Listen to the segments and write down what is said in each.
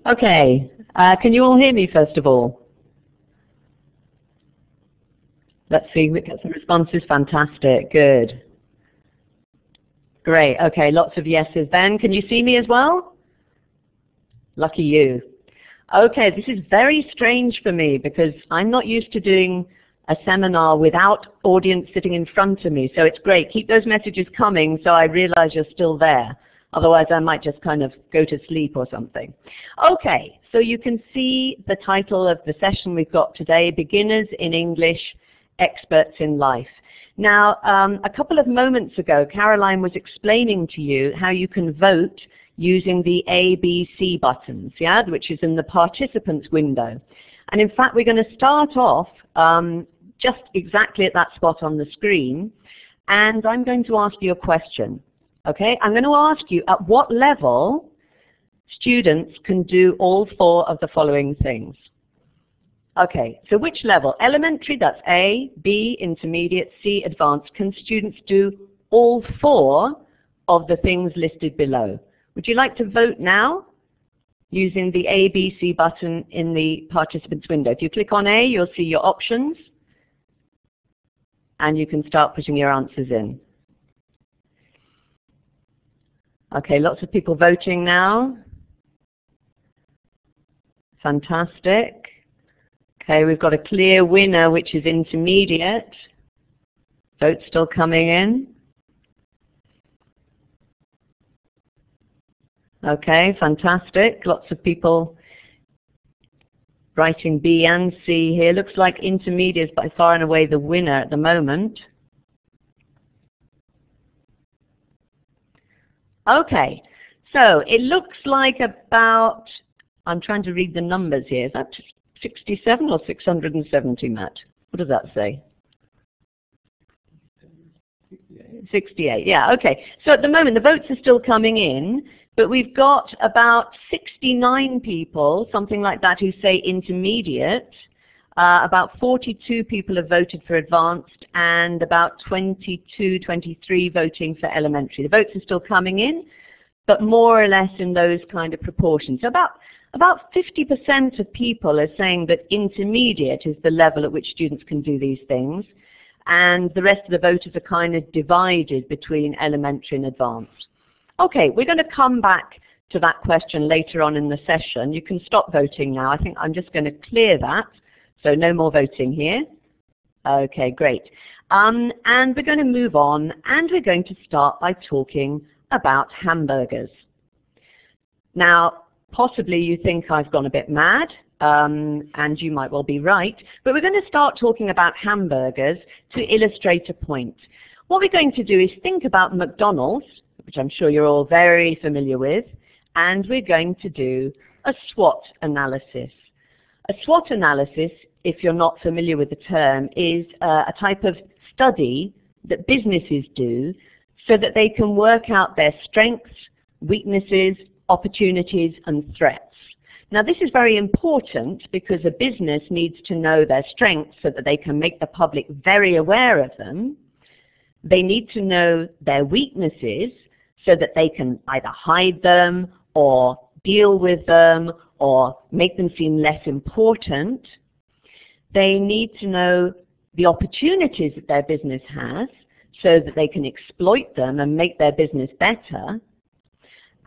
Okay, can you all hear me first of all? Let's see, we get some responses. Fantastic, good. Great, okay, lots of yeses then. Can you see me as well? Lucky you. Okay, this is very strange for me because I'm not used to doing a seminar without audience sitting in front of me, so it's great. Keep those messages coming so I realize you're still there. Otherwise I might just kind of go to sleep or something. Okay, so you can see the title of the session we've got today, Beginners in English, Experts in Life. Now, a couple of moments ago, Caroline was explaining to you how you can vote using the A, B, C buttons, yeah, which is in the participants window. And in fact, we're going to start off just exactly at that spot on the screen, and I'm going to ask you a question. Okay, I'm going to ask you at what level students can do all four of the following things. Okay, so which level? Elementary, that's A, B, intermediate, C, advanced. Can students do all four of the things listed below? Would you like to vote now using the A, B, C button in the participants window? If you click on A, you'll see your options, and you can start putting your answers in. Okay, lots of people voting now. Fantastic. Okay, we've got a clear winner, which is intermediate. Votes still coming in. Okay, fantastic. Lots of people writing B and C here. Looks like intermediate is by far and away the winner at the moment. Okay, so it looks like about, I'm trying to read the numbers here. Is that 67 or 670, Matt? What does that say? 68, yeah, okay. So at the moment, the votes are still coming in, but we've got about 69 people, something like that, who say intermediate. About 42 people have voted for advanced, and about 22, 23 voting for elementary. The votes are still coming in, but more or less in those kind of proportions. So about 50% of people are saying that intermediate is the level at which students can do these things, and the rest of the voters are kind of divided between elementary and advanced. Okay, we're going to come back to that question later on in the session. You can stop voting now. I think I'm just going to clear that, so no more voting here. Okay, great. And we're going to move on, and we're going to start by talking about hamburgers. Now, possibly you think I've gone a bit mad, and you might well be right, but we're going to start talking about hamburgers to illustrate a point. What we're going to do is think about McDonald's, which I'm sure you're all very familiar with, and we're going to do a SWOT analysis. A SWOT analysis, if you're not familiar with the term, is a type of study that businesses do so that they can work out their strengths, weaknesses, opportunities, and threats. Now, this is very important because a business needs to know their strengths so that they can make the public very aware of them. They need to know their weaknesses so that they can either hide them or deal with them or make them seem less important. They need to know the opportunities that their business has so that they can exploit them and make their business better.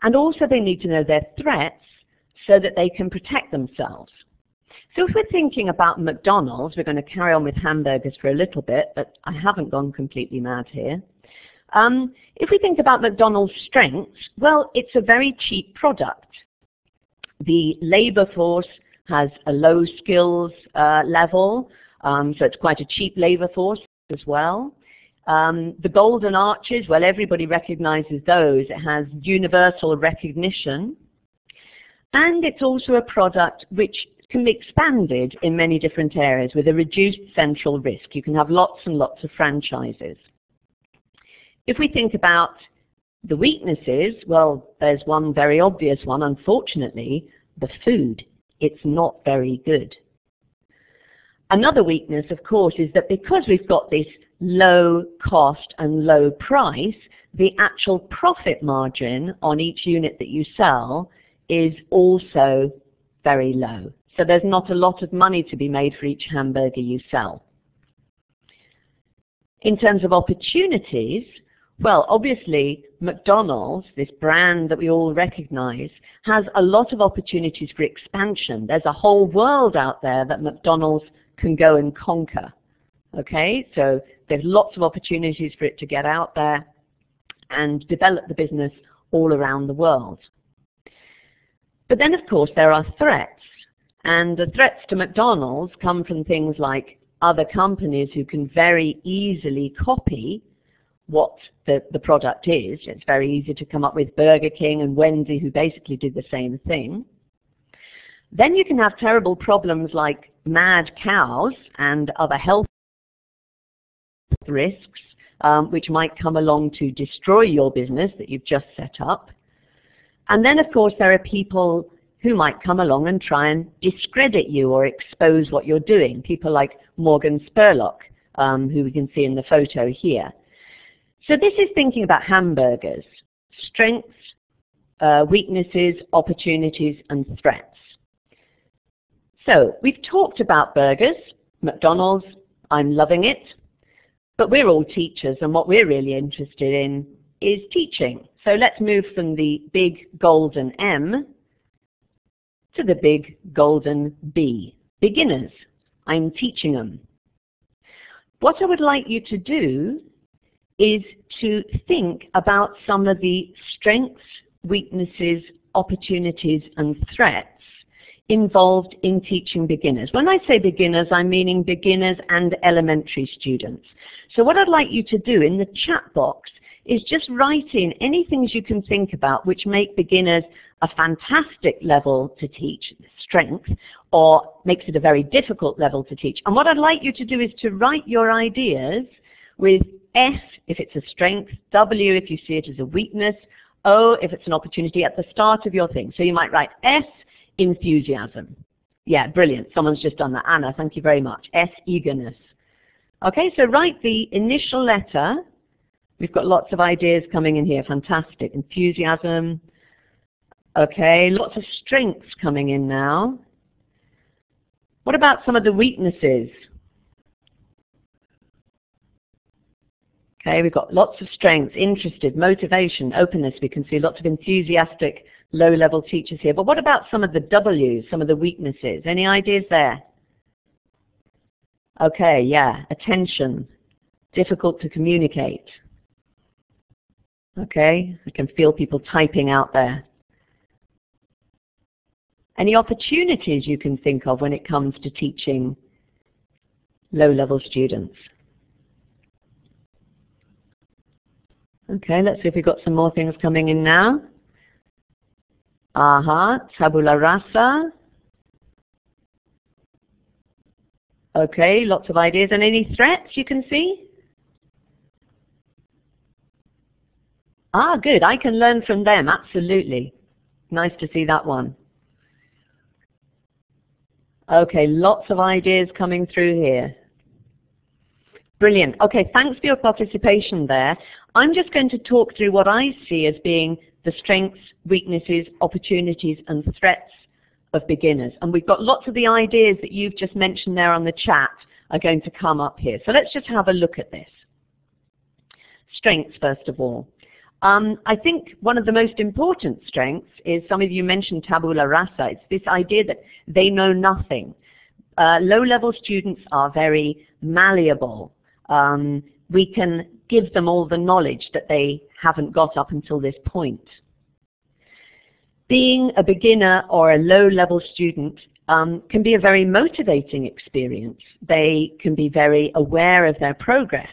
And also they need to know their threats so that they can protect themselves. So if we're thinking about McDonald's, we're going to carry on with hamburgers for a little bit, but I haven't gone completely mad here. If we think about McDonald's strengths, well, it's a very cheap product. The labor force has a low skills level, so it's quite a cheap labor force as well. The golden arches, well, everybody recognizes those. It has universal recognition. And it's also a product which can be expanded in many different areas with a reduced central risk. You can have lots and lots of franchises. If we think about the weaknesses, well, there's one very obvious one, unfortunately, the food. It's not very good. Another weakness, of course, is that because we've got this low cost and low price, the actual profit margin on each unit that you sell is also very low. So there's not a lot of money to be made for each hamburger you sell. In terms of opportunities, well, obviously McDonald's, this brand that we all recognize, has a lot of opportunities for expansion. There's a whole world out there that McDonald's can go and conquer. Okay, so there's lots of opportunities for it to get out there and develop the business all around the world. But then, of course, there are threats. And the threats to McDonald's come from things like other companies who can very easily copy what the product is. It's very easy to come up with Burger King and Wendy, who basically did the same thing. Then you can have terrible problems like mad cows and other health risks, which might come along to destroy your business that you've just set up. And then, of course, there are people who might come along and try and discredit you or expose what you're doing. People like Morgan Spurlock, who we can see in the photo here. So this is thinking about hamburgers: strengths, weaknesses, opportunities, and threats. So we've talked about burgers, McDonald's, I'm loving it, but we're all teachers, and what we're really interested in is teaching. So let's move from the big golden M to the big golden B, beginners. I'm teaching them. What I would like you to do is to think about some of the strengths, weaknesses, opportunities, and threats involved in teaching beginners. When I say beginners, I'm meaning beginners and elementary students. So what I'd like you to do in the chat box is just write in any things you can think about which make beginners a fantastic level to teach, strength, or makes it a very difficult level to teach. And what I'd like you to do is to write your ideas with S if it's a strength, W if you see it as a weakness, O if it's an opportunity at the start of your thing. So you might write S, enthusiasm. Yeah, brilliant. Someone's just done that. Anna, thank you very much. S, eagerness. Okay, so write the initial letter. We've got lots of ideas coming in here. Fantastic. Enthusiasm. Okay, lots of strengths coming in now. What about some of the weaknesses? Okay, we've got lots of strengths: interested, motivation, openness. We can see lots of enthusiastic, low-level teachers here. But what about some of the W's, some of the weaknesses? Any ideas there? Okay, yeah, attention, difficult to communicate. Okay, I can feel people typing out there. Any opportunities you can think of when it comes to teaching low-level students? Okay, let's see if we've got some more things coming in now. Aha, tabula rasa. Okay, lots of ideas. And any threats you can see? Ah, good. I can learn from them. Absolutely. Nice to see that one. Okay, lots of ideas coming through here. Brilliant. Okay, thanks for your participation there. I'm just going to talk through what I see as being the strengths, weaknesses, opportunities, and threats of beginners. And we've got lots of the ideas that you've just mentioned there on the chat are going to come up here. So let's just have a look at this. Strengths, first of all. I think one of the most important strengths is, some of you mentioned tabula rasa. It's this idea that they know nothing. Low-level students are very malleable. We can give them all the knowledge that they haven't got up until this point. Being a beginner or a low-level student can be a very motivating experience. They can be very aware of their progress.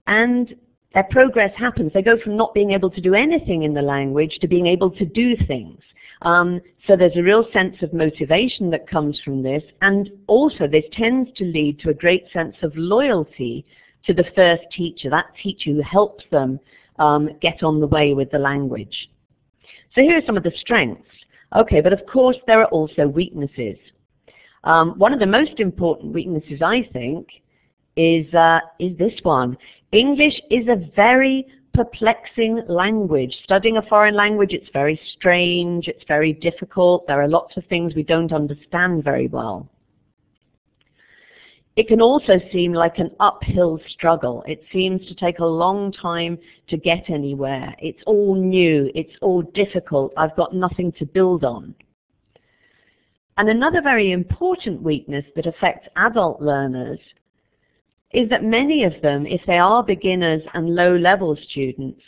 And their progress happens. They go from not being able to do anything in the language to being able to do things. So there's a real sense of motivation that comes from this, and also this tends to lead to a great sense of loyalty to the first teacher, that teacher who helps them get on the way with the language. So here are some of the strengths. Okay, but of course there are also weaknesses. One of the most important weaknesses, I think, is this one. English is a very perplexing language. Studying a foreign language, it's very strange, it's very difficult. There are lots of things we don't understand very well. It can also seem like an uphill struggle. It seems to take a long time to get anywhere. It's all new, it's all difficult. I've got nothing to build on. And another very important weakness that affects adult learners is that many of them, if they are beginners and low-level students,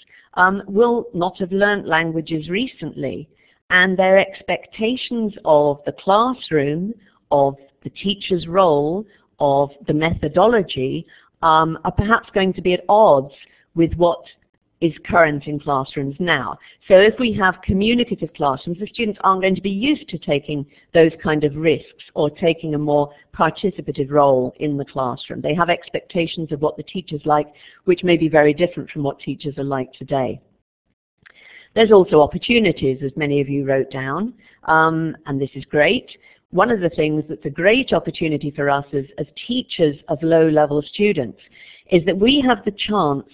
will not have learnt languages recently, and their expectations of the classroom, of the teacher's role, of the methodology are perhaps going to be at odds with what is current in classrooms now. So if we have communicative classrooms, the students aren't going to be used to taking those kind of risks or taking a more participative role in the classroom. They have expectations of what the teacher's like, which may be very different from what teachers are like today. There's also opportunities, as many of you wrote down, and this is great. One of the things that's a great opportunity for us as teachers of low-level students is that we have the chance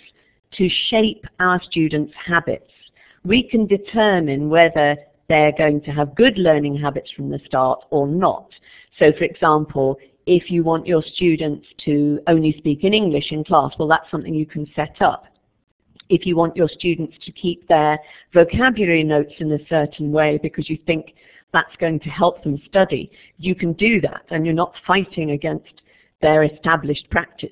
to shape our students' habits. We can determine whether they're going to have good learning habits from the start or not. So for example, if you want your students to only speak in English in class, well, that's something you can set up. If you want your students to keep their vocabulary notes in a certain way because you think that's going to help them study, you can do that, and you're not fighting against their established practice.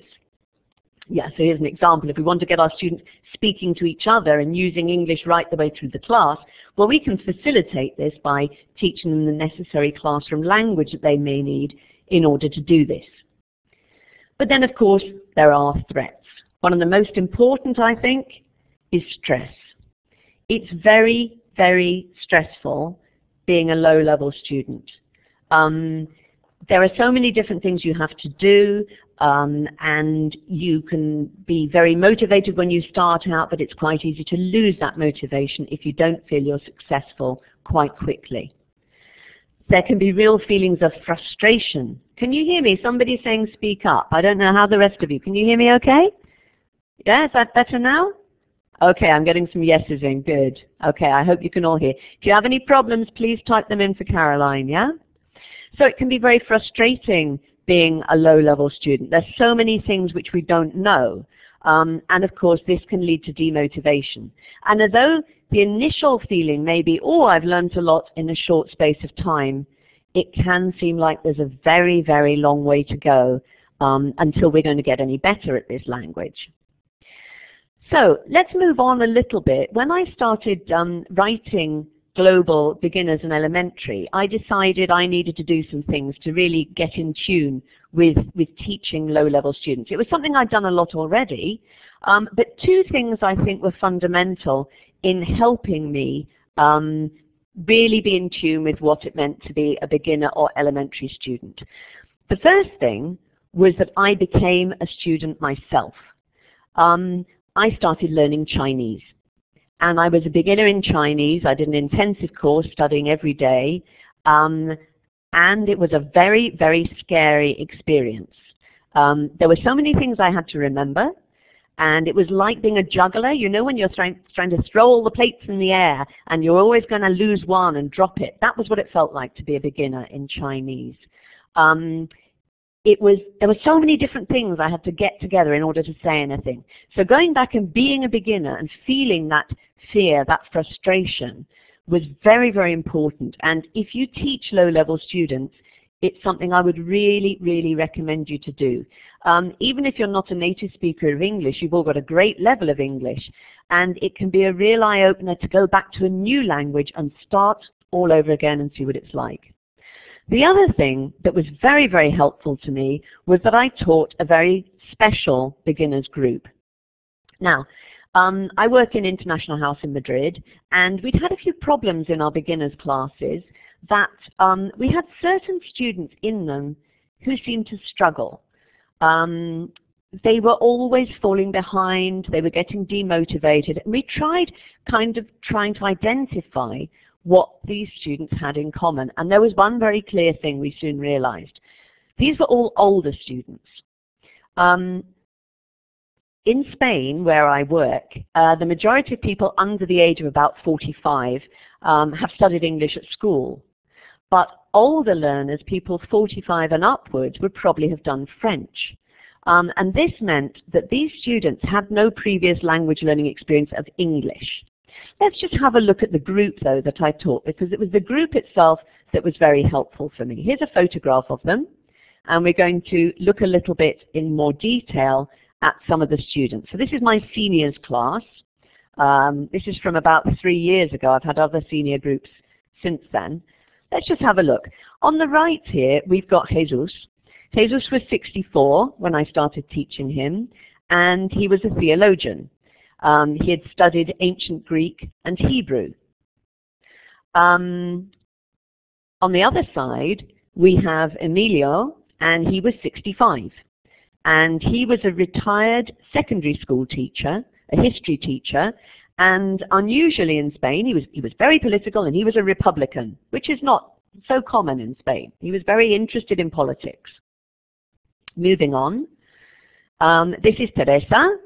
Yeah, so here's an example. If we want to get our students speaking to each other and using English right the way through the class, well, we can facilitate this by teaching them the necessary classroom language that they may need in order to do this. But then, of course, there are threats. One of the most important, I think, is stress. It's very, very stressful being a low-level student. There are so many different things you have to do, and you can be very motivated when you start out, but it's quite easy to lose that motivation if you don't feel you're successful quite quickly. There can be real feelings of frustration. Can you hear me? Somebody's saying speak up. I don't know how the rest of you. Can you hear me okay? Yeah, is that better now? Okay, I'm getting some yeses in. Good. Okay, I hope you can all hear. If you have any problems, please type them in for Caroline, yeah? So it can be very frustrating being a low-level student. There's so many things which we don't know. And of course, this can lead to demotivation. And although the initial feeling may be, oh, I've learned a lot in a short space of time, it can seem like there's a very, very long way to go until we're going to get any better at this language. So let's move on a little bit. When I started writing Global Beginners and Elementary, I decided I needed to do some things to really get in tune with teaching low-level students. It was something I'd done a lot already, but two things I think were fundamental in helping me really be in tune with what it meant to be a beginner or elementary student. The first thing was that I became a student myself. I started learning Chinese. And I was a beginner in Chinese. I did an intensive course studying every day. And it was a very, very scary experience. There were so many things I had to remember. And it was like being a juggler. You know when you're trying to throw all the plates in the air and you're always going to lose one and drop it. That was what it felt like to be a beginner in Chinese. There were so many different things I had to get together in order to say anything. So going back and being a beginner and feeling that fear, that frustration, was very, very important. And if you teach low-level students, it's something I would really, really recommend you to do. Even if you're not a native speaker of English, you've all got a great level of English. And it can be a real eye-opener to go back to a new language and start all over again and see what it's like. The other thing that was very, very helpful to me was that I taught a very special beginners group. Now, I work in International House in Madrid, and we'd had a few problems in our beginners classes that we had certain students in them who seemed to struggle. They were always falling behind, they were getting demotivated, and we tried trying to identify what these students had in common. And there was one very clear thing we soon realized. These were all older students. in Spain, where I work, the majority of people under the age of about 45 have studied English at school. But older learners, people 45 and upwards, would probably have done French. And this meant that these students had no previous language learning experience of English. Let's just have a look at the group, though, that I taught, because it was the group itself that was very helpful for me. Here's a photograph of them, and we're going to look a little bit in more detail at some of the students. So this is my seniors class. This is from about 3 years ago. I've had other senior groups since then. Let's just have a look. On the right here, we've got Jesus. Jesus was 64 when I started teaching him, and he was a theologian. He had studied ancient Greek and Hebrew. On the other side, we have Emilio, and he was 65. And he was a retired secondary school teacher, a history teacher, and unusually in Spain, he was very political, and he was a Republican, which is not so common in Spain. He was very interested in politics. Moving on, this is Teresa,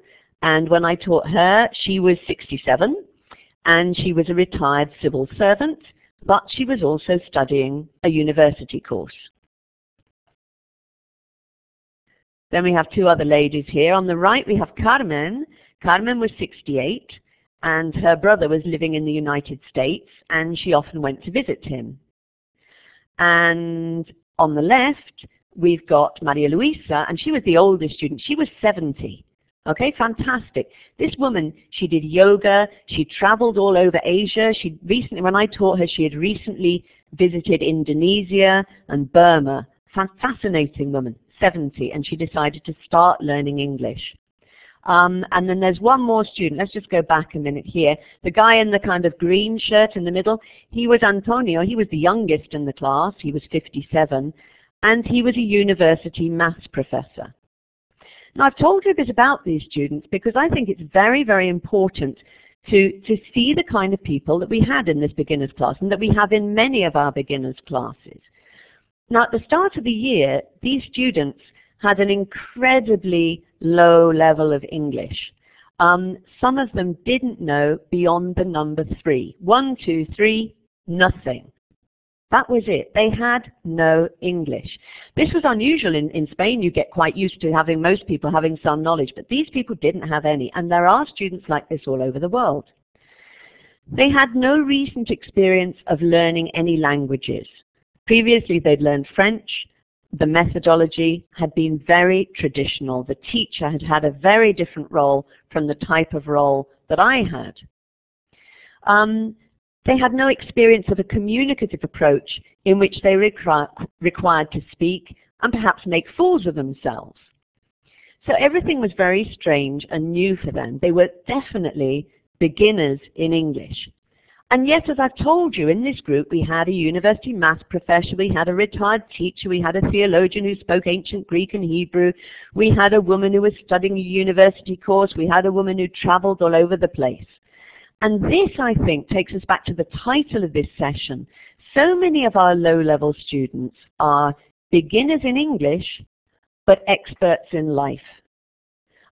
and when I taught her, she was 67, and she was a retired civil servant, but she was also studying a university course. Then we have two other ladies here. On the right, we have Carmen. Carmen was 68, and her brother was living in the United States, and she often went to visit him. And on the left, we've got Maria Luisa, and she was the oldest student. She was 70. Okay, fantastic. This woman, she did yoga. She traveled all over Asia. She recently, when I taught her, she had recently visited Indonesia and Burma. Fascinating woman, 70, and she decided to start learning English. And then there's one more student. Let's just go back a minute here. The guy in the kind of green shirt in the middle, he was Antonio. He was the youngest in the class. He was 57, and he was a university maths professor. Now, I've told you a bit about these students because I think it's very, very important to see the kind of people that we had in this beginners class and that we have in many of our beginners classes. Now, at the start of the year, these students had an incredibly low level of English. Some of them didn't know beyond the number 3. 1, 2, 3, nothing. That was it. They had no English. This was unusual in Spain. You get quite used to having most people having some knowledge, but these people didn't have any, and there are students like this all over the world. They had no recent experience of learning any languages. Previously, they'd learned French. The methodology had been very traditional. The teacher had had a very different role from the type of role that I had. They had no experience of a communicative approach in which they required to speak and perhaps make fools of themselves. So everything was very strange and new for them. They were definitely beginners in English. And yet, as I've told you, in this group we had a university maths professor, we had a retired teacher, we had a theologian who spoke ancient Greek and Hebrew, we had a woman who was studying a university course, we had a woman who traveled all over the place. And this, I think, takes us back to the title of this session. So many of our low-level students are beginners in English, but experts in life.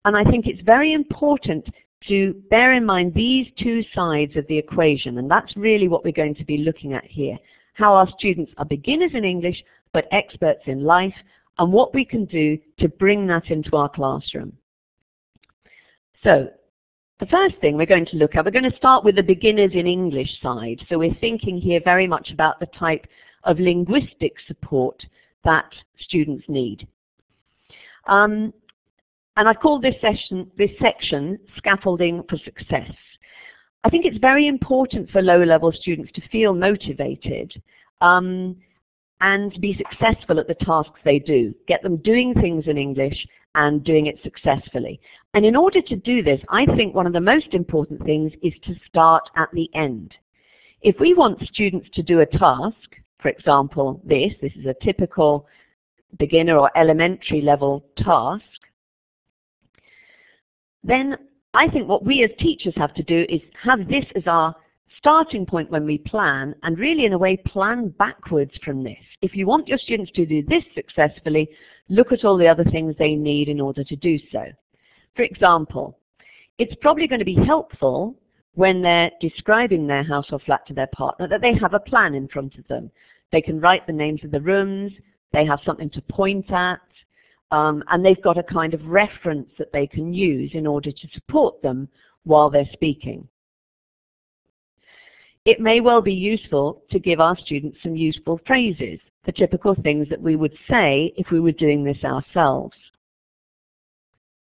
And I think it's very important to bear in mind these two sides of the equation, and that's really what we're going to be looking at here. How our students are beginners in English, but experts in life, and what we can do to bring that into our classroom. So, the first thing we're going to look at, we're going to start with the beginners in English side. So we're thinking here very much about the type of linguistic support that students need. And I've called this section Scaffolding for Success. I think it's very important for low-level students to feel motivated and be successful at the tasks they do. Get them doing things in English and doing it successfully. And in order to do this, I think one of the most important things is to start at the end. If we want students to do a task, for example, this is a typical beginner or elementary level task, then I think what we as teachers have to do is have this as our starting point when we plan, and really in a way plan backwards from this. If you want your students to do this successfully, look at all the other things they need in order to do so. For example, it's probably going to be helpful when they're describing their house or flat to their partner that they have a plan in front of them. They can write the names of the rooms, they have something to point at, and they've got a kind of reference that they can use in order to support them while they're speaking. It may well be useful to give our students some useful phrases, the typical things that we would say if we were doing this ourselves.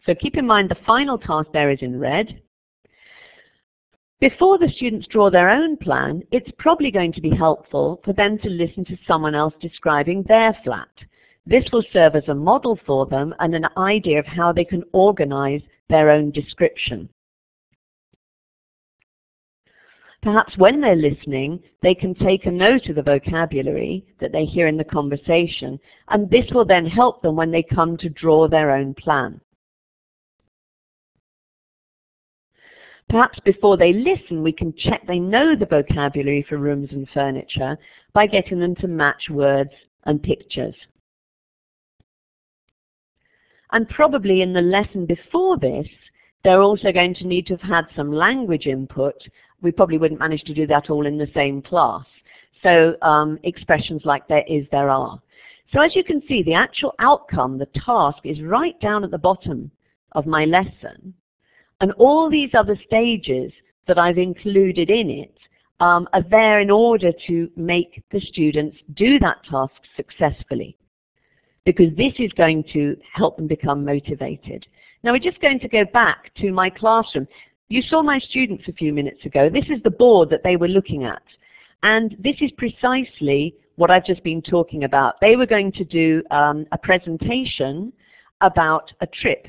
So keep in mind the final task there is in red. Before the students draw their own plan, it's probably going to be helpful for them to listen to someone else describing their flat. This will serve as a model for them and an idea of how they can organize their own description. Perhaps when they're listening, they can take a note of the vocabulary that they hear in the conversation, and this will then help them when they come to draw their own plan. Perhaps before they listen, we can check they know the vocabulary for rooms and furniture by getting them to match words and pictures. And probably in the lesson before this, they're also going to need to have had some language input. We probably wouldn't manage to do that all in the same class. So expressions like there is, there are. So as you can see, the actual outcome, the task, is right down at the bottom of my lesson. And all these other stages that I've included in it are there in order to make the students do that task successfully, because this is going to help them become motivated. Now we're just going to go back to my classroom. You saw my students a few minutes ago. This is the board that they were looking at. And this is precisely what I've just been talking about. They were going to do a presentation about a trip.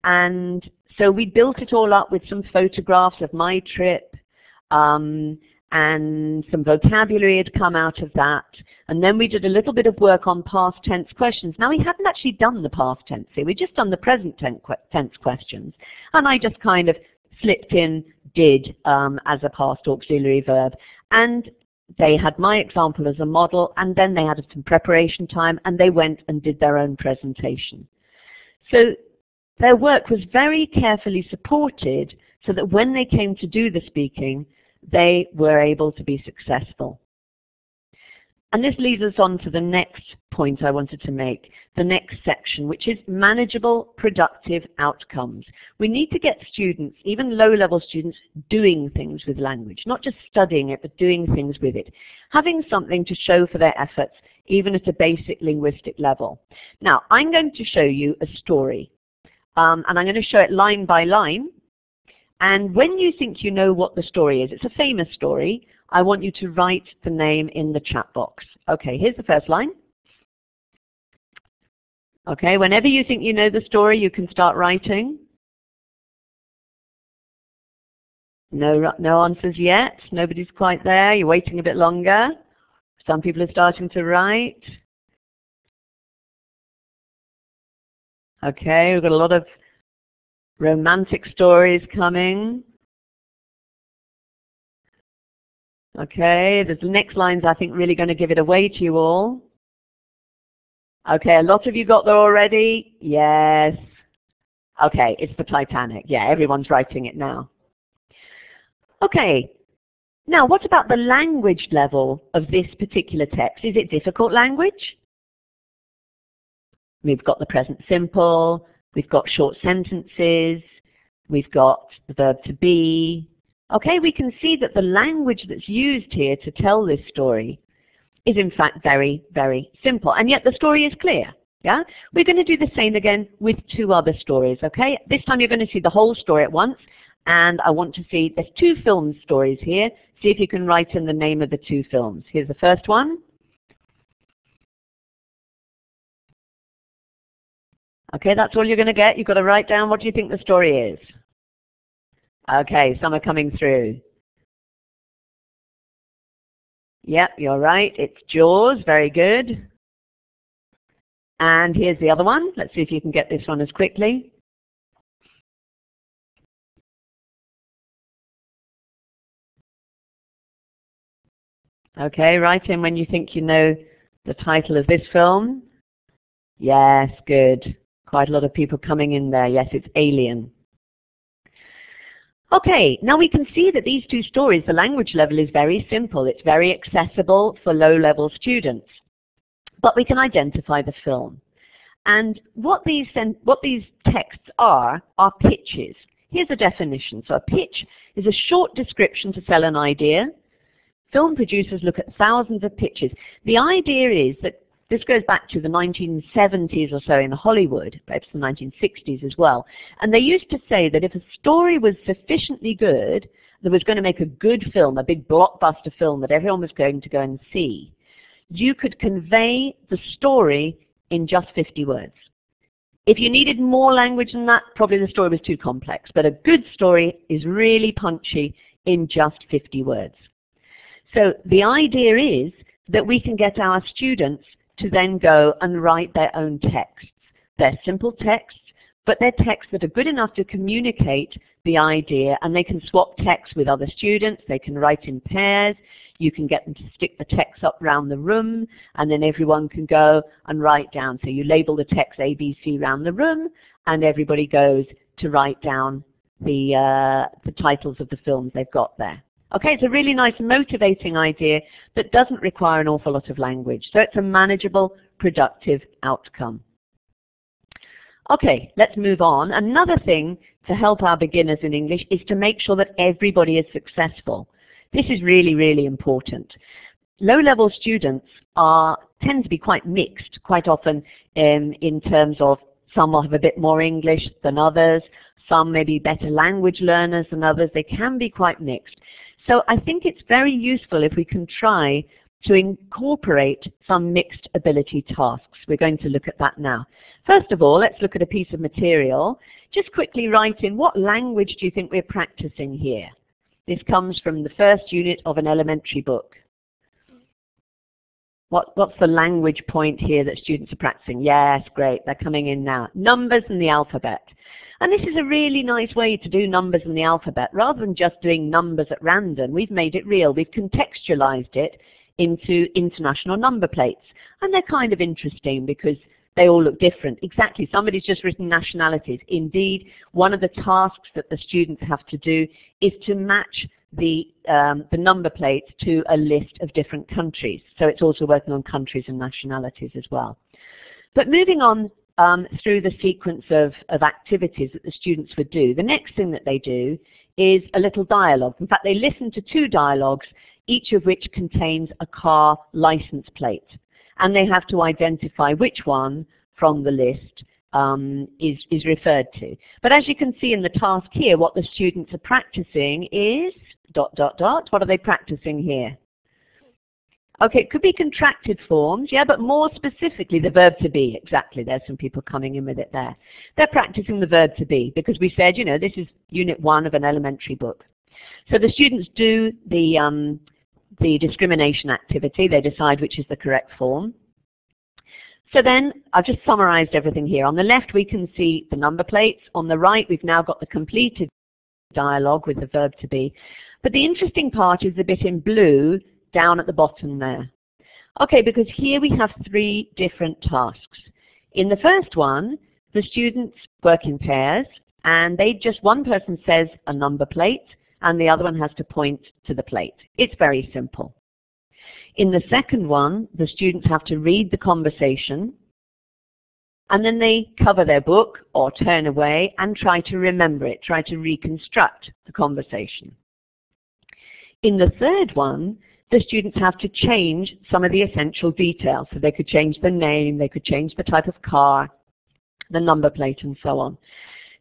And so we built it all up with some photographs of my trip, and some vocabulary had come out of that. And then we did a little bit of work on past tense questions. Now we hadn't actually done the past tense here, we'd just done the present tense questions. And I just kind of slipped in did as a past auxiliary verb. And they had my example as a model, and then they had some preparation time, and they went and did their own presentation. So their work was very carefully supported so that when they came to do the speaking, they were able to be successful. And this leads us on to the next point I wanted to make, the next section, which is manageable, productive outcomes. We need to get students, even low-level students, doing things with language, not just studying it, but doing things with it, having something to show for their efforts, even at a basic linguistic level. Now, I'm going to show you a story, and I'm going to show it line by line. And when you think you know what the story is, it's a famous story, I want you to write the name in the chat box. Okay, here's the first line. Okay, whenever you think you know the story, you can start writing. No answers yet. Nobody's quite there. You're waiting a bit longer. Some people are starting to write. Okay, we've got a lot of romantic stories coming. Okay, the next line's I think really going to give it away to you all. Okay, a lot of you got there already. Yes. Okay, it's the Titanic. Yeah, everyone's writing it now. Okay, now what about the language level of this particular text? Is it difficult language? We've got the present simple. We've got short sentences, we've got the verb to be. Okay, we can see that the language that's used here to tell this story is in fact very, very simple, and yet the story is clear. Yeah? We're going to do the same again with two other stories, okay? This time you're going to see the whole story at once, and I want to see, there's two film stories here. See if you can write in the name of the two films. Here's the first one. Okay, that's all you're going to get. You've got to write down what do you think the story is. Okay, some are coming through. Yep, you're right. It's Jaws. Very good. And here's the other one. Let's see if you can get this one as quickly. Okay, write in when you think you know the title of this film. Yes, good. Quite a lot of people coming in there. Yes, it's alien. Okay, now we can see that these two stories, the language level is very simple. It's very accessible for low-level students. But we can identify the film. And what these texts are pitches. Here's a definition. So a pitch is a short description to sell an idea. Film producers look at thousands of pitches. The idea is that this goes back to the 1970s or so in Hollywood, perhaps the 1960s as well. And they used to say that if a story was sufficiently good, that was going to make a good film, a big blockbuster film that everyone was going to go and see, you could convey the story in just 50 words. If you needed more language than that, probably the story was too complex. But a good story is really punchy in just 50 words. So the idea is that we can get our students to then go and write their own texts. They're simple texts, but they're texts that are good enough to communicate the idea, and they can swap texts with other students. They can write in pairs. You can get them to stick the text up around the room, and then everyone can go and write down. So you label the text A, B, C around the room, and everybody goes to write down the titles of the films they've got there. Okay, it's a really nice motivating idea that doesn't require an awful lot of language. So it's a manageable, productive outcome. Okay, let's move on. Another thing to help our beginners in English is to make sure that everybody is successful. This is really, really important. Low-level students tend to be quite mixed, quite often in terms of some will have a bit more English than others, some may be better language learners than others. They can be quite mixed. So I think it's very useful if we can try to incorporate some mixed ability tasks. We're going to look at that now. First of all, let's look at a piece of material. Just quickly write in, what language do you think we're practicing here? This comes from the first unit of an elementary book. What's the language point here that students are practicing? Yes, great, they're coming in now. Numbers and the alphabet. And this is a really nice way to do numbers in the alphabet. Rather than just doing numbers at random, we've made it real. We've contextualized it into international number plates. And they're kind of interesting because they all look different. Exactly, somebody's just written nationalities. Indeed, one of the tasks that the students have to do is to match the number plates to a list of different countries. So it's also working on countries and nationalities as well. But moving on through the sequence of activities that the students would do, the next thing that they do is a little dialogue. In fact, they listen to two dialogues, each of which contains a car license plate. And they have to identify which one from the list is referred to. But as you can see in the task here, what the students are practicing is ... What are they practicing here? Okay, it could be contracted forms, yeah, but more specifically the verb to be. Exactly, there's some people coming in with it there. They're practicing the verb to be because we said, you know, this is unit 1 of an elementary book. So the students do the discrimination activity. They decide which is the correct form. So then I've just summarized everything here. On the left we can see the number plates. On the right we've now got the completed dialogue with the verb to be. But the interesting part is the bit in blue down at the bottom there. Okay, because here we have 3 different tasks. In the first one, the students work in pairs, and one person says a number plate, and the other one has to point to the plate. It's very simple. In the second one, the students have to read the conversation, and then they cover their book or turn away and try to remember it, try to reconstruct the conversation. In the third one, the students have to change some of the essential details. So they could change the name, they could change the type of car, the number plate, and so on.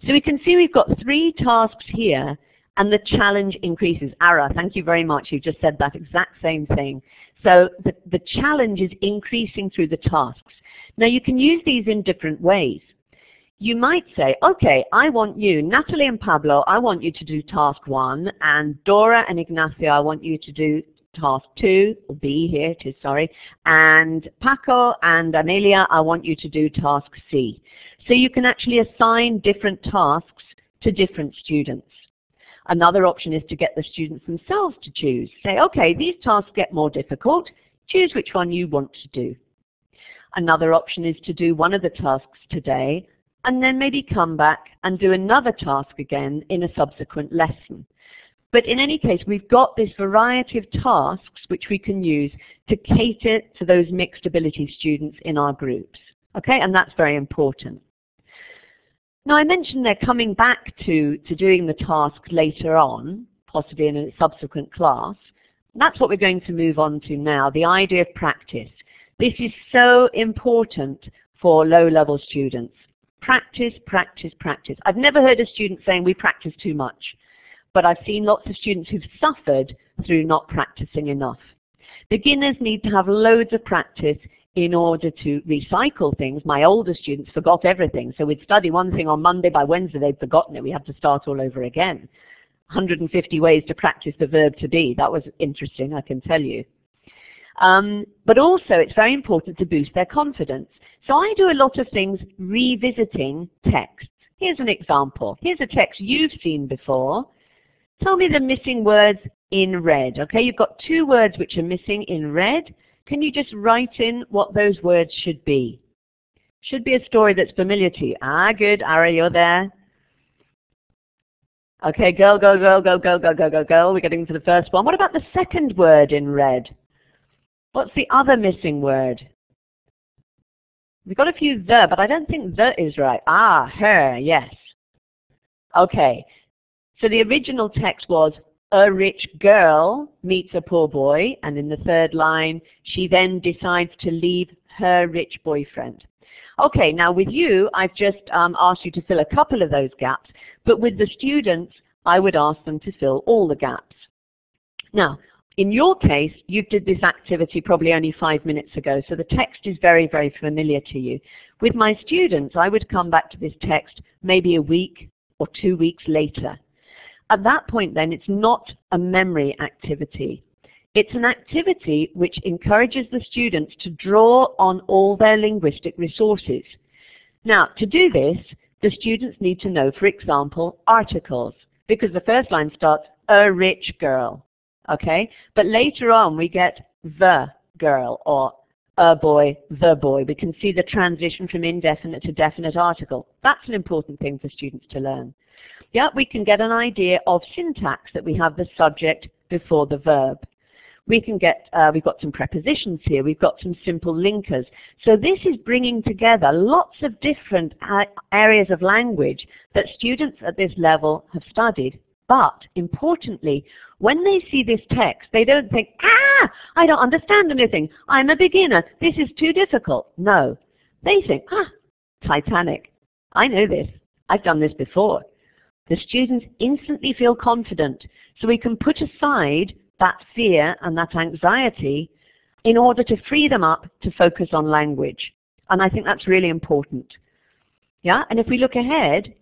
So we can see we've got 3 tasks here, and the challenge increases. Ara, thank you very much. You just said that exact same thing. So the challenge is increasing through the tasks. Now you can use these in different ways. You might say, okay, I want you, Natalie and Pablo, I want you to do task 1, and Dora and Ignacio, I want you to do task 2, or B here it is, sorry, and Paco and Amelia, I want you to do task C. So you can actually assign different tasks to different students. Another option is to get the students themselves to choose. Say, okay, these tasks get more difficult, choose which one you want to do. Another option is to do one of the tasks today and then maybe come back and do another task again in a subsequent lesson. But in any case, we've got this variety of tasks which we can use to cater to those mixed ability students in our groups. Okay, and that's very important. Now, I mentioned they're coming back to doing the task later on, possibly in a subsequent class. That's what we're going to move on to now, the idea of practice. This is so important for low-level students. Practice, practice, practice. I've never heard a student saying we practice too much, but I've seen lots of students who've suffered through not practicing enough. Beginners need to have loads of practice in order to recycle things. My older students forgot everything, so we'd study one thing on Monday, by Wednesday they'd forgotten it. We had to start all over again. 150 ways to practice the verb to be. That was interesting, I can tell you. But also it's very important to boost their confidence. So I do a lot of things revisiting texts. Here's an example. Here's a text you've seen before. Tell me the missing words in red. Okay, you've got two words which are missing in red. Can you just write in what those words should be? Should be a story that's familiar to you. Ah, good. Ari, you're there. Okay, go, go, go, go, go, go, go, go, go. We're getting to the first one. What about the second word in red? What's the other missing word? We've got a few the, but I don't think the is right. Ah, her, yes. Okay, so the original text was, a rich girl meets a poor boy, and in the third line, she then decides to leave her rich boyfriend. Okay, now with you, I've just asked you to fill a couple of those gaps, but with the students, I would ask them to fill all the gaps. Now, in your case, you did this activity probably only 5 minutes ago, so the text is very, very familiar to you. With my students, I would come back to this text maybe a week or 2 weeks later. At that point then, it's not a memory activity. It's an activity which encourages the students to draw on all their linguistic resources. Now, to do this, the students need to know, for example, articles, because the first line starts, a rich girl, okay? But later on, we get the girl, or a boy, the boy. We can see the transition from indefinite to definite article. That's an important thing for students to learn. Yeah, we can get an idea of syntax, that we have the subject before the verb. We can get, we've got some prepositions here, we've got some simple linkers. So this is bringing together lots of different areas of language that students at this level have studied. But importantly, when they see this text, they don't think, ah, I don't understand anything, I'm a beginner, this is too difficult. No, they think, ah, Titanic, I know this, I've done this before. The students instantly feel confident, so we can put aside that fear and that anxiety in order to free them up to focus on language. And I think that's really important. Yeah, and if we look ahead,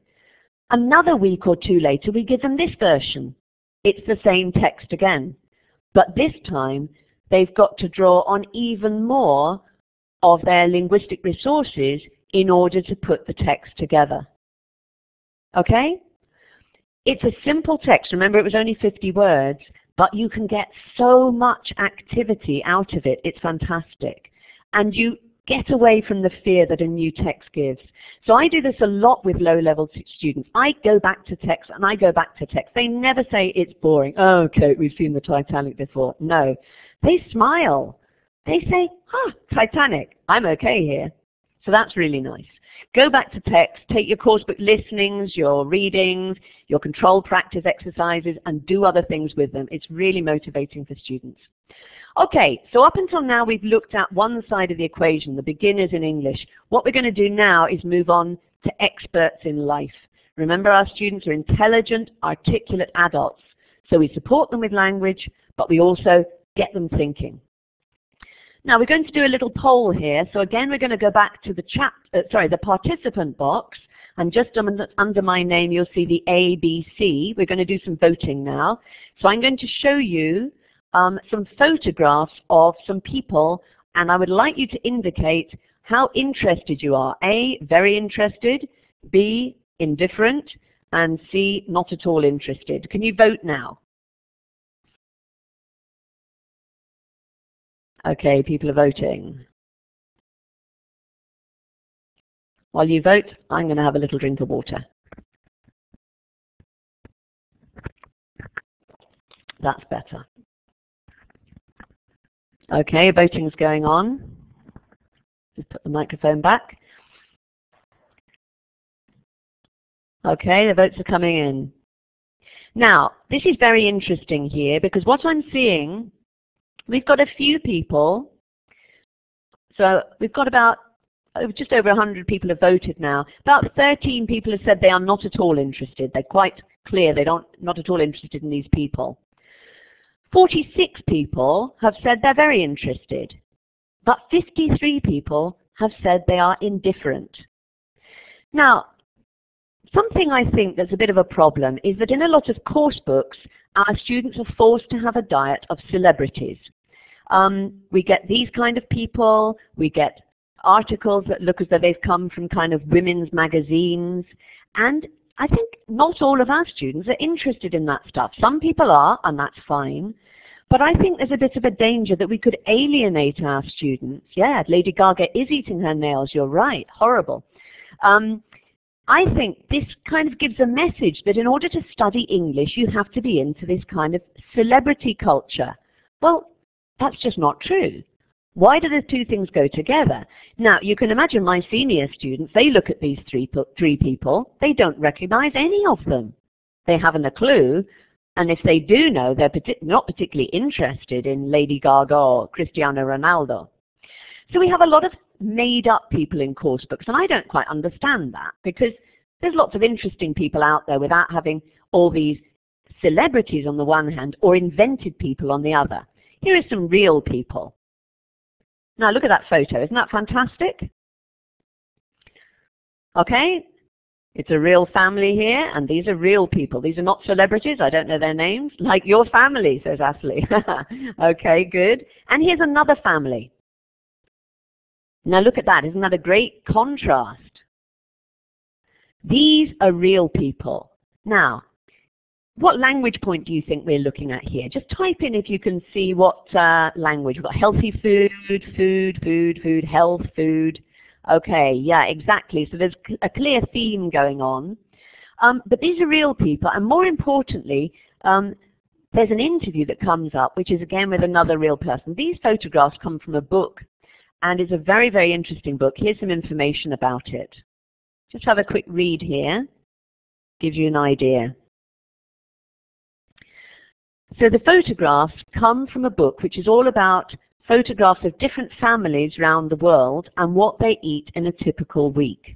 another week or two later, we give them this version. It's the same text again, but this time they've got to draw on even more of their linguistic resources in order to put the text together. Okay? It's a simple text. Remember, it was only 50 words, but you can get so much activity out of it. It's fantastic. And you get away from the fear that a new text gives. So I do this a lot with low-level students. I go back to text and I go back to text. They never say it's boring. Oh, okay, we've seen the Titanic before. No. They smile. They say, ah, Titanic, I'm okay here. So that's really nice. Go back to text, take your coursebook listenings, your readings, your control practice exercises, and do other things with them. It's really motivating for students. Okay, so up until now we've looked at one side of the equation, the beginners in English. What we're going to do now is move on to experts in life. Remember, our students are intelligent, articulate adults. So we support them with language, but we also get them thinking. Now we're going to do a little poll here. So again, we're going to go back to the participant box, and just under my name you'll see the A, B, C. We're going to do some voting now. So I'm going to show you some photographs of some people, and I would like you to indicate how interested you are. A, very interested, B, indifferent, and C, not at all interested. Can you vote now? Okay, people are voting. While you vote, I'm going to have a little drink of water. That's better. Okay, voting's going on. Just put the microphone back. Okay, the votes are coming in. Now, this is very interesting here because what I'm seeing, we've got a few people. So we've got about just over 100 people have voted now. About 13 people have said they are not at all interested. They're quite clear they're not at all interested in these people. 46 people have said they're very interested. But 53 people have said they are indifferent. Now, something I think that's a bit of a problem is that in a lot of course books, our students are forced to have a diet of celebrities. We get these kind of people, we get articles that look as though they've come from kind of women's magazines, and I think not all of our students are interested in that stuff. Some people are, and that's fine, but I think there's a bit of a danger that we could alienate our students. Yeah, Lady Gaga is eating her nails, you're right, horrible. I think this kind of gives a message that in order to study English, you have to be into this kind of celebrity culture. Well, that's just not true. Why do the two things go together? Now, you can imagine my senior students, they look at these three people, they don't recognize any of them. They haven't a clue, and if they do know, they're not particularly interested in Lady Gaga or Cristiano Ronaldo. So we have a lot of made-up people in course books, and I don't quite understand that, because there's lots of interesting people out there without having all these celebrities on the one hand or invented people on the other. Here are some real people. Now look at that photo, isn't that fantastic? Okay, it's a real family here, and these are real people. These are not celebrities, I don't know their names. Like your family, says Ashley. Okay, good. And here's another family. Now look at that, isn't that a great contrast? These are real people. Now, what language point do you think we're looking at here? Just type in if you can see what language. We've got healthy food, health, food. Okay, yeah, exactly. So there's a clear theme going on. But these are real people, and more importantly, there's an interview that comes up, which is again with another real person. These photographs come from a book, and it's a very, very interesting book. Here's some information about it. Just have a quick read here. Gives you an idea. So the photographs come from a book which is all about photographs of different families around the world and what they eat in a typical week.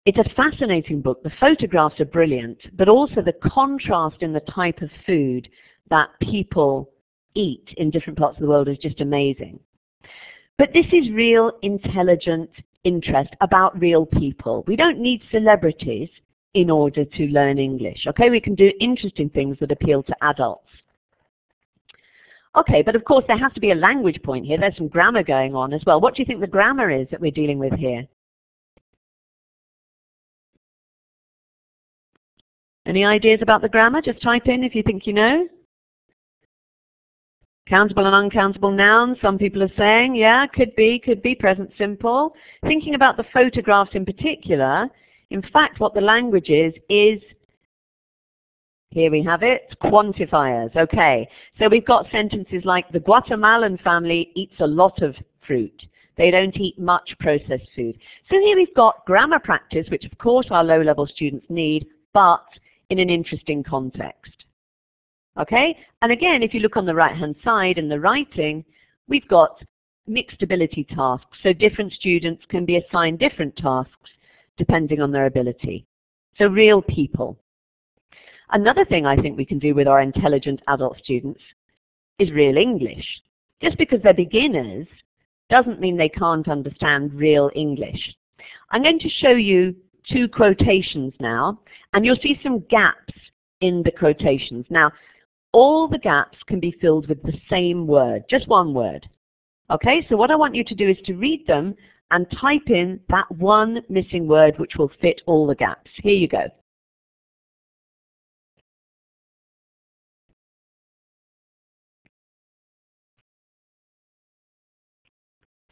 It's a fascinating book. The photographs are brilliant, but also the contrast in the type of food that people eat in different parts of the world is just amazing. But this is real, intelligent interest about real people. We don't need celebrities in order to learn English. Okay, we can do interesting things that appeal to adults. Okay, but of course there has to be a language point here. There's some grammar going on as well. What do you think the grammar is that we're dealing with here? Any ideas about the grammar? Just type in if you think you know. Countable and uncountable nouns, some people are saying, yeah, could be present simple. Thinking about the photographs in particular, in fact what the language is, here we have it, quantifiers. Okay, so we've got sentences like the Guatemalan family eats a lot of fruit. They don't eat much processed food. So here we've got grammar practice, which of course our low-level students need, but in an interesting context. Okay, and again, if you look on the right-hand side in the writing, we've got mixed ability tasks. So different students can be assigned different tasks depending on their ability. So real people. Another thing I think we can do with our intelligent adult students is real English. Just because they're beginners doesn't mean they can't understand real English. I'm going to show you two quotations now, and you'll see some gaps in the quotations. Now, all the gaps can be filled with the same word, just one word. Okay, so what I want you to do is to read them and type in that one missing word which will fit all the gaps. Here you go.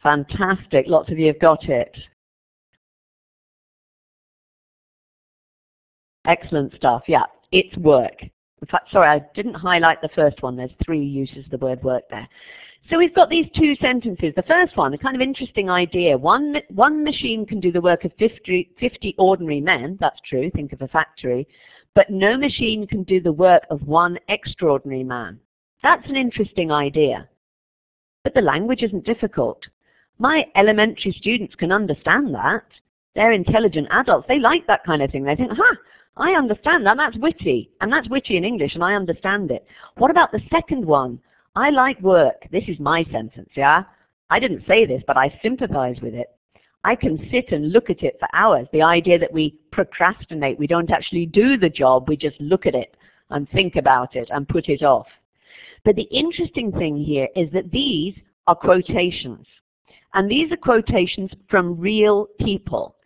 Fantastic. Lots of you have got it. Excellent stuff. Yeah, it's work. In fact, sorry, I didn't highlight the first one. There's 3 uses of the word work there. So we've got these 2 sentences. The first one, a kind of interesting idea. One machine can do the work of 50 ordinary men. That's true. Think of a factory. But no machine can do the work of 1 extraordinary man. That's an interesting idea. But the language isn't difficult. My elementary students can understand that. They're intelligent adults. They like that kind of thing. They think, I understand that. That's witty. And that's witty in English, and I understand it. What about the second one? I like work. This is my sentence, yeah? I didn't say this, but I sympathize with it. I can sit and look at it for hours. The idea that we procrastinate, we don't actually do the job, we just look at it and think about it and put it off. But the interesting thing here is that these are quotations. And these are quotations from real people.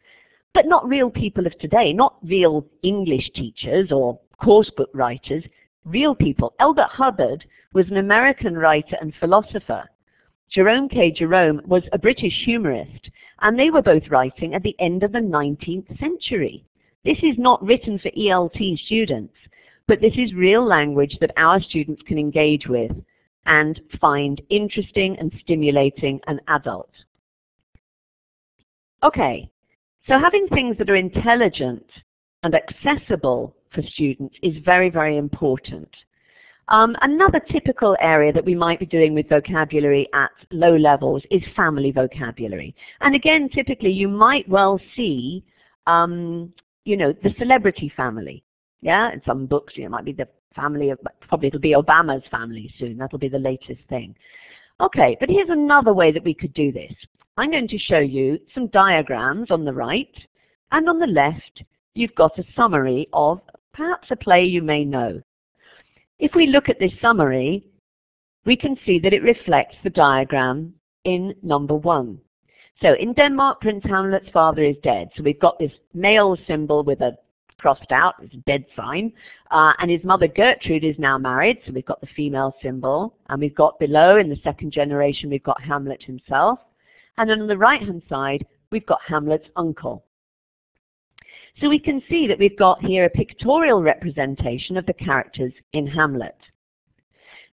But not real people of today, not real English teachers or coursebook writers, real people. Elbert Hubbard was an American writer and philosopher. Jerome K. Jerome was a British humorist, and they were both writing at the end of the 19th century. This is not written for ELT students, but this is real language that our students can engage with and find interesting and stimulating and adult. Okay. So having things that are intelligent and accessible for students is very, very important. Another typical area that we might be doing with vocabulary at low levels is family vocabulary. And again, typically you might well see, you know, the celebrity family. Yeah, in some books, you know, it might be the family of, probably it'll be Obama's family soon. That'll be the latest thing. Okay, but here's another way that we could do this. I'm going to show you some diagrams on the right, and on the left you've got a summary of perhaps a play you may know. If we look at this summary, we can see that it reflects the diagram in number 1. So in Denmark, Prince Hamlet's father is dead. So we've got this male symbol with a crossed out, it's a dead sign, and his mother Gertrude is now married, so we've got the female symbol, and we've got below in the 2nd generation we've got Hamlet himself. And then on the right-hand side, we've got Hamlet's uncle. So we can see that we've got here a pictorial representation of the characters in Hamlet.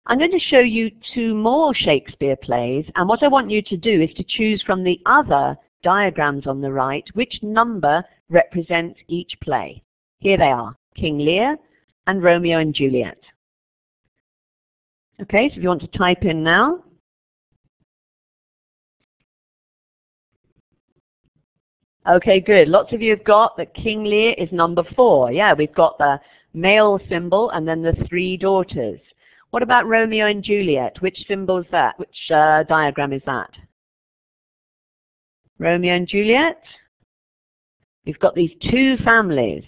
I'm going to show you 2 more Shakespeare plays, and what I want you to do is to choose from the other diagrams on the right which number represents each play. Here they are, King Lear and Romeo and Juliet. Okay, so if you want to type in now. Okay, good. Lots of you have got that King Lear is number 4. Yeah, we've got the male symbol and then the 3 daughters. What about Romeo and Juliet? Which symbol is that? Which diagram is that? Romeo and Juliet. We've got these 2 families.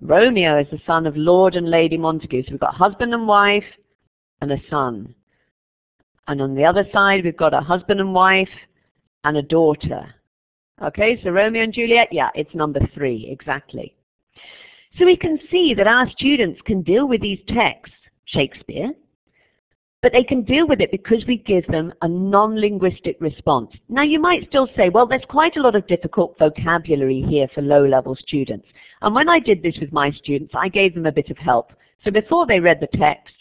Romeo is the son of Lord and Lady Montagu. So we've got husband and wife and a son. And on the other side, we've got a husband and wife and a daughter. Okay, so Romeo and Juliet, yeah, it's number 3, exactly. So we can see that our students can deal with these texts, Shakespeare, but they can deal with it because we give them a non-linguistic response. Now you might still say, well, there's quite a lot of difficult vocabulary here for low-level students. And when I did this with my students, I gave them a bit of help. So before they read the text,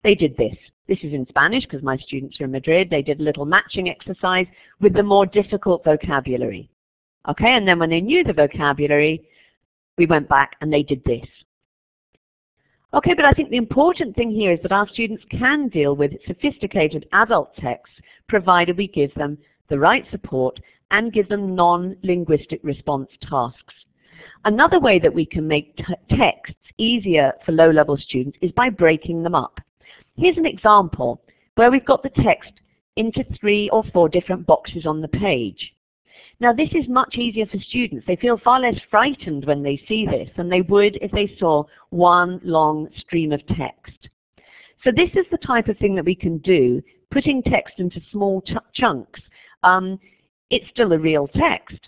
they did this. This is in Spanish because my students are in Madrid. They did a little matching exercise with the more difficult vocabulary. Okay, and then when they knew the vocabulary, we went back and they did this. Okay, but I think the important thing here is that our students can deal with sophisticated adult texts provided we give them the right support and give them non-linguistic response tasks. Another way that we can make texts easier for low-level students is by breaking them up. Here's an example where we've got the text into 3 or 4 different boxes on the page. Now this is much easier for students. They feel far less frightened when they see this than they would if they saw one long stream of text. So this is the type of thing that we can do, putting text into small chunks. It's still a real text,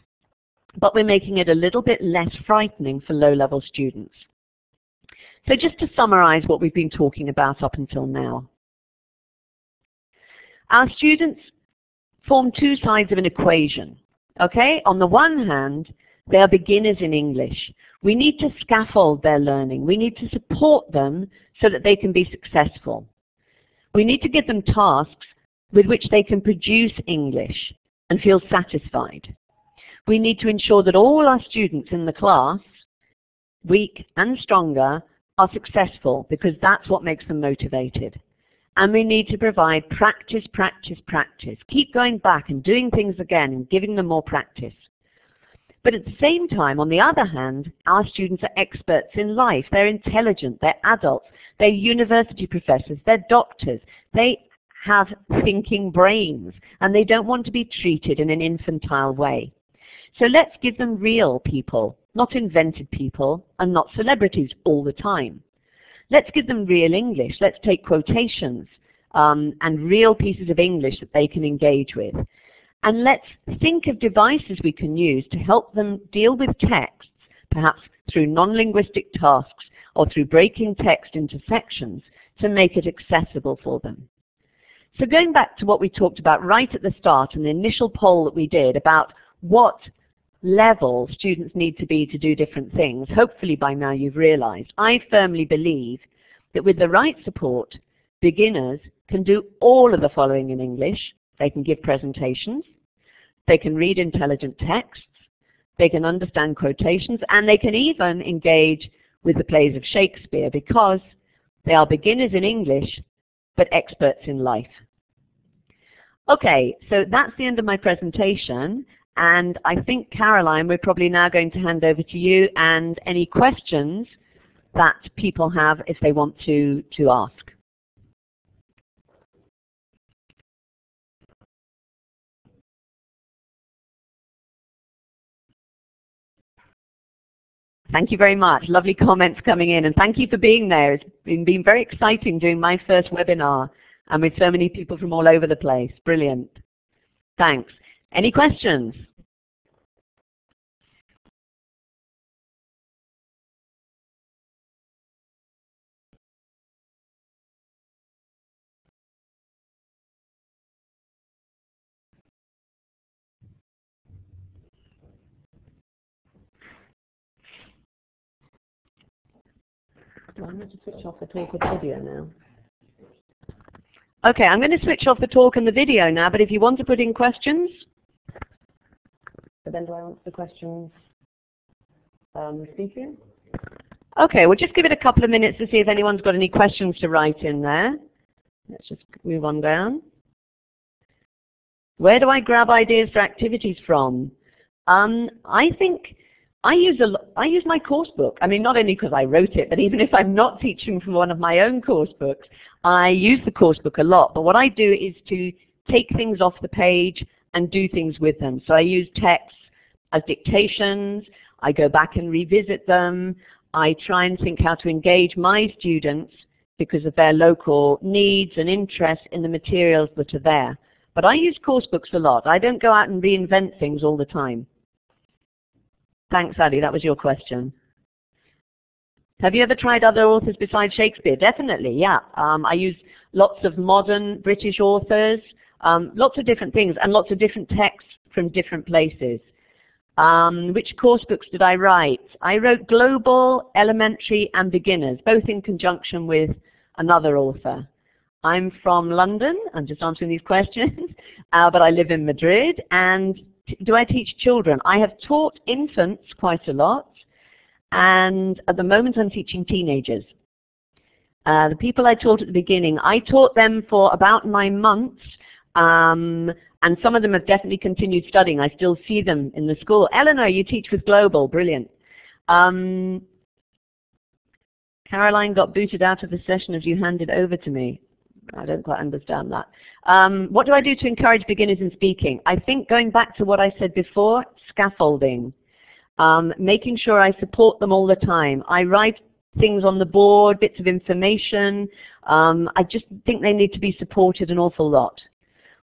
but we're making it a little bit less frightening for low-level students. So just to summarize what we've been talking about up until now. Our students form two sides of an equation. Okay? On the one hand, they are beginners in English. We need to scaffold their learning. We need to support them so that they can be successful. We need to give them tasks with which they can produce English and feel satisfied. We need to ensure that all our students in the class, weak and stronger, are successful, because that's what makes them motivated. And we need to provide practice, practice, practice. Keep going back and doing things again and giving them more practice. But at the same time, on the other hand, our students are experts in life. They're intelligent, they're adults, they're university professors, they're doctors. They have thinking brains, and they don't want to be treated in an infantile way. So let's give them real people, not invented people, and not celebrities all the time. Let's give them real English. Let's take quotations and real pieces of English that they can engage with. And let's think of devices we can use to help them deal with texts, perhaps through non-linguistic tasks or through breaking text into sections to make it accessible for them. So going back to what we talked about right at the start and the initial poll that we did about what level students need to be to do different things, hopefully by now you've realized, I firmly believe that with the right support, beginners can do all of the following in English. They can give presentations, they can read intelligent texts, they can understand quotations, and they can even engage with the plays of Shakespeare, because they are beginners in English but experts in life. Okay, so that's the end of my presentation. And I think, Caroline, we're probably now going to hand over to you and any questions that people have if they want to ask. Thank you very much. Lovely comments coming in. And thank you for being there. It's been very exciting doing my first webinar and with so many people from all over the place. Brilliant. Thanks. Any questions? Do I need to switch off the talk or the video now? Okay, I'm going to switch off the talk and the video now, but if you want to put in questions, but then do I answer the questions speaking? Okay, we'll just give it a couple of minutes to see if anyone's got any questions to write in there. Let's just move on down. Where do I grab ideas for activities from? I think I use my course book. I mean, not only because I wrote it, but even if I'm not teaching from one of my own course books, I use the course book a lot. But what I do is to take things off the page and do things with them. So I use texts as dictations. I go back and revisit them. I try and think how to engage my students because of their local needs and interests in the materials that are there. But I use course books a lot. I don't go out and reinvent things all the time. Thanks, Ali. That was your question. Have you ever tried other authors besides Shakespeare? Definitely, yeah. I use lots of modern British authors, lots of different things, and lots of different texts from different places. Which course books did I write? I wrote Global, Elementary, and Beginners, both in conjunction with another author. I'm from London. I'm just answering these questions, but I live in Madrid. And do I teach children? I have taught infants quite a lot, and at the moment I'm teaching teenagers. The people I taught at the beginning, I taught them for about 9 months, and some of them have definitely continued studying. I still see them in the school. Eleanor, you teach with Global. Brilliant. Caroline got booted out of the session as you handed over to me. I don't quite understand that. What do I do to encourage beginners in speaking? I think going back to what I said before, scaffolding. Making sure I support them all the time. I write things on the board, bits of information. I just think they need to be supported an awful lot.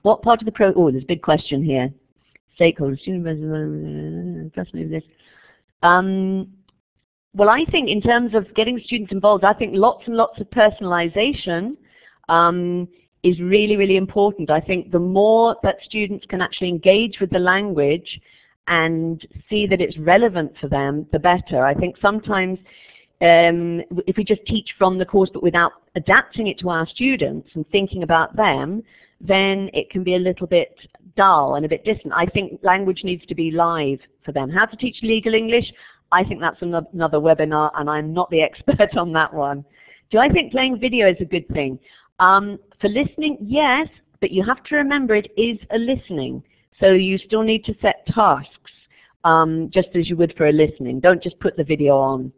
What part of the oh, there's a big question here. Stakeholders, this. Well, I think in terms of getting students involved, I think lots and lots of personalization is really, really important. I think the more that students can actually engage with the language and see that it's relevant for them, the better. I think sometimes if we just teach from the course but without adapting it to our students and thinking about them, then it can be a little bit dull and a bit distant. I think language needs to be live for them. How to teach legal English? I think that's another webinar, and I'm not the expert on that one. Do I think playing video is a good thing? For listening, yes, but you have to remember it is a listening. So you still need to set tasks, just as you would for a listening. Don't just put the video on.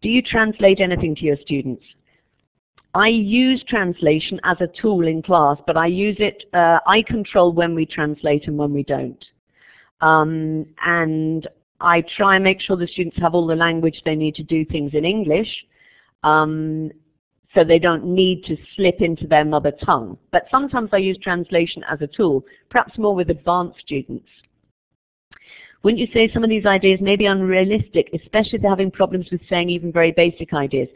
Do you translate anything to your students? I use translation as a tool in class, but I use it, I control when we translate and when we don't. And I try and make sure the students have all the language they need to do things in English, so they don't need to slip into their mother tongue. But sometimes I use translation as a tool, perhaps more with advanced students. Wouldn't you say some of these ideas may be unrealistic, especially if they're having problems with saying even very basic ideas?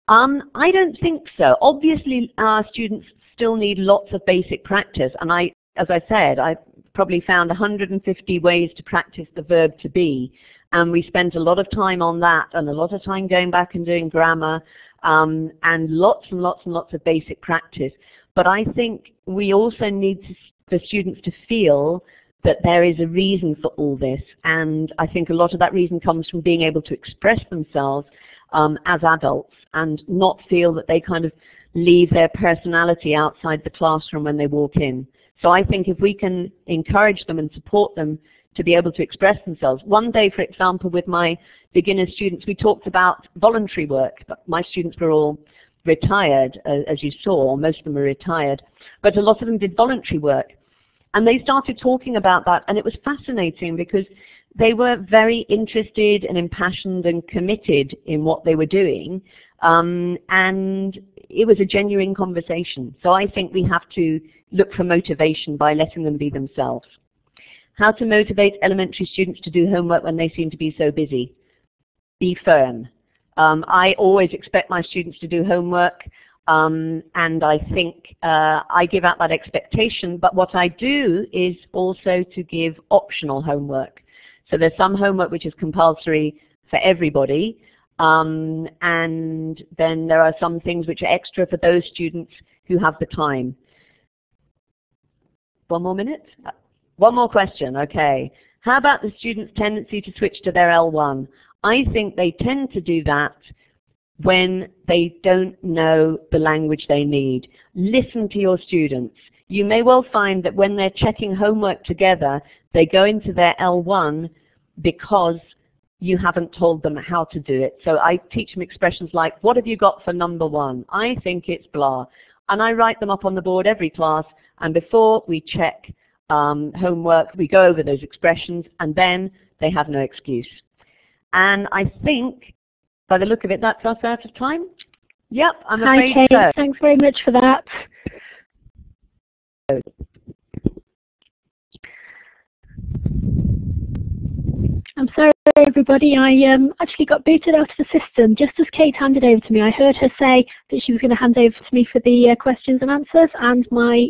I don't think so. Obviously, our students still need lots of basic practice, and as I said, I probably found 150 ways to practice the verb to be, and we spent a lot of time on that, and a lot of time going back and doing grammar, and lots and lots and lots of basic practice. But I think we also need for students to feel that there is a reason for all this, and I think a lot of that reason comes from being able to express themselves as adults and not feel that they kind of leave their personality outside the classroom when they walk in. So I think if we can encourage them and support them to be able to express themselves. One day, for example, with my beginner students, we talked about voluntary work. My students were all retired, as you saw. Most of them were retired. But a lot of them did voluntary work. And they started talking about that, and it was fascinating because they were very interested and impassioned and committed in what they were doing, and it was a genuine conversation. So I think we have to look for motivation by letting them be themselves. How to motivate elementary students to do homework when they seem to be so busy? Be firm. I always expect my students to do homework, and I think I give out that expectation, but what I do is also to give optional homework. So there's some homework which is compulsory for everybody, and then there are some things which are extra for those students who have the time. One more minute? One more question, okay. How about the students' tendency to switch to their L1? I think they tend to do that when they don't know the language they need. Listen to your students. You may well find that when they're checking homework together, they go into their L1 because you haven't told them how to do it. So I teach them expressions like, what have you got for number 1? I think it's blah. And I write them up on the board every class, and before we check homework, we go over those expressions, and then they have no excuse. And I think, by the look of it, that's us out of time. Yep, I'm afraid so. Hi, Kate. Thanks very much for that. I'm sorry, everybody. I actually got booted out of the system just as Kate handed over to me. I heard her say that she was going to hand over to me for the questions and answers, and my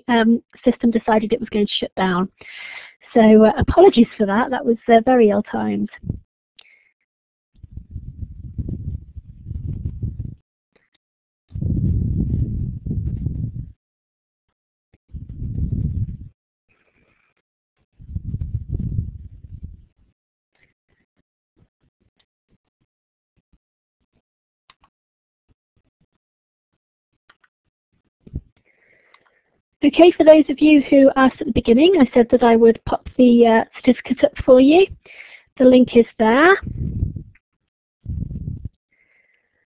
system decided it was going to shut down. So apologies for that. That was very ill-timed. Okay, for those of you who asked at the beginning, I said that I would pop the certificate up for you. The link is there.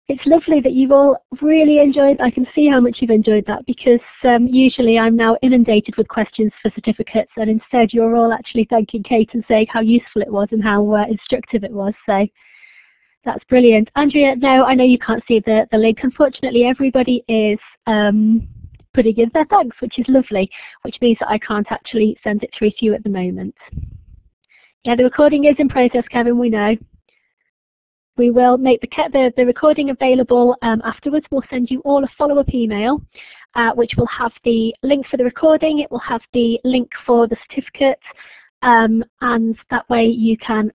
It's lovely that you've all really enjoyed. I can see how much you've enjoyed that, because usually I'm now inundated with questions for certificates, and instead you're all actually thanking Kate and saying how useful it was and how instructive it was. So that's brilliant. Andrea, no, I know you can't see the link. Unfortunately, everybody is putting in their thanks, which is lovely, which means that I can't actually send it through to you at the moment. Yeah, the recording is in process, Kevin, we know. We will make the recording available afterwards. We'll send you all a follow-up email, which will have the link for the recording, it will have the link for the certificate, and that way you can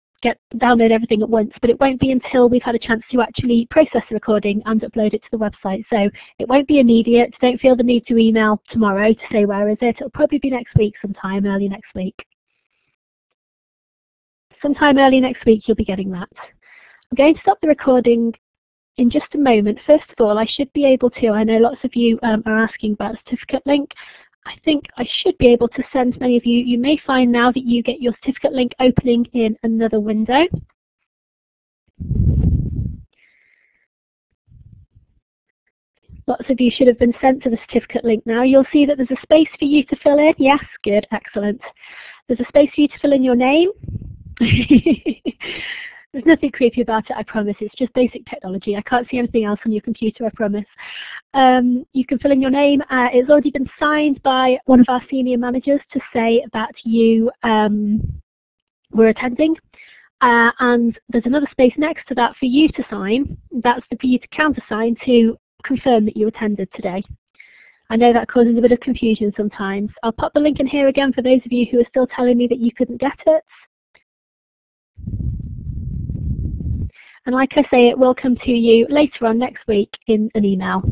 download everything at once, but it won't be until we've had a chance to actually process the recording and upload it to the website. So it won't be immediate. Don't feel the need to email tomorrow to say where is it. It'll probably be next week sometime, early next week. Sometime early next week you'll be getting that. I'm going to stop the recording in just a moment. First of all, I should be able to, I know lots of you are asking about a certificate link. I think I should be able to send many of you. You may find now that you get your certificate link opening in another window. Lots of you should have been sent to the certificate link now. You'll see that there's a space for you to fill in. Yes, good, excellent. There's a space for you to fill in your name. There's nothing creepy about it, I promise. It's just basic technology. I can't see anything else on your computer, I promise. You can fill in your name. It's already been signed by one of our senior managers to say that you were attending. And there's another space next to that for you to sign. That's for you to countersign to confirm that you attended today. I know that causes a bit of confusion sometimes. I'll pop the link in here again for those of you who are still telling me that you couldn't get it. And like I say, it will come to you later on next week in an email.